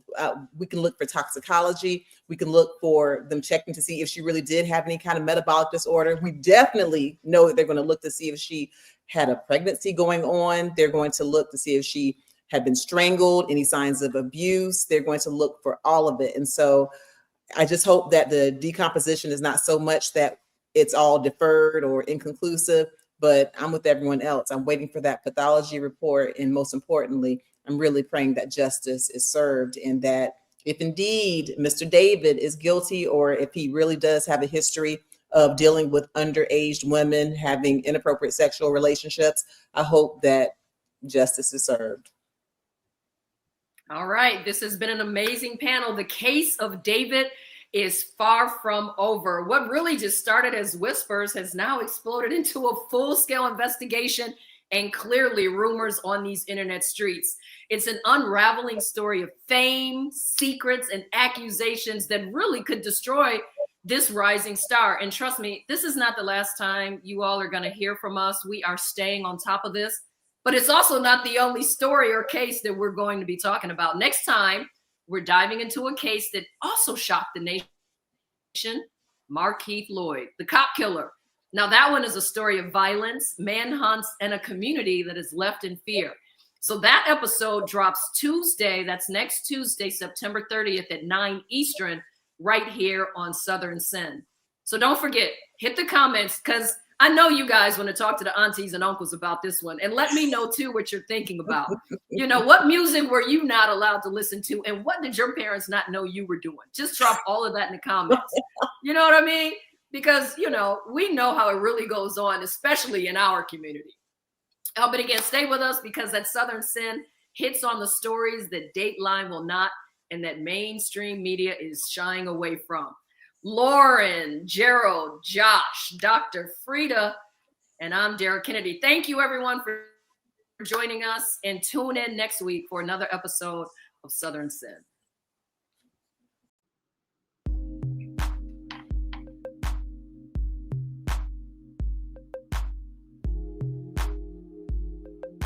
we can look for toxicology. We can look for them checking to see if she really did have any kind of metabolic disorder. We definitely know that they're going to look to see if she had a pregnancy going on. They're going to look to see if she had been strangled, any signs of abuse. They're going to look for all of it. And so I just hope that the decomposition is not so much that it's all deferred or inconclusive, but I'm with everyone else. I'm waiting for that pathology report. And most importantly, I'm really praying that justice is served, and that if indeed Mr. David is guilty, or if he really does have a history of dealing with underage women, having inappropriate sexual relationships, I hope that justice is served. All right. This has been an amazing panel. The case of David is far from over. What really just started as whispers has now exploded into a full-scale investigation, and clearly rumors on these internet streets. It's an unraveling story of fame, secrets, and accusations that really could destroy this rising star. And trust me, this is not the last time you all are going to hear from us. We are staying on top of this. But it's also not the only story or case that we're going to be talking about. Next time, we're diving into a case that also shocked the nation, Markeith Lloyd, the cop killer. Now, that one is a story of violence, manhunts, and a community that is left in fear. So that episode drops Tuesday. That's next Tuesday, September 30th at 9 Eastern, right here on Southern Sin. So don't forget, hit the comments, because I know you guys want to talk to the aunties and uncles about this one, and let me know too what you're thinking about. You know, what music were you not allowed to listen to, and what did your parents not know you were doing? Just drop all of that in the comments. You know what I mean? Because, you know, we know how it really goes on, especially in our community. But again, stay with us, because that Southern Sin hits on the stories that Dateline will not, and that mainstream media is shying away from. Lauren, Gerald, Josh, Dr. Frita, and I'm Derek Kennedy. Thank you, everyone, for joining us, and tune in next week for another episode of Southern Sin.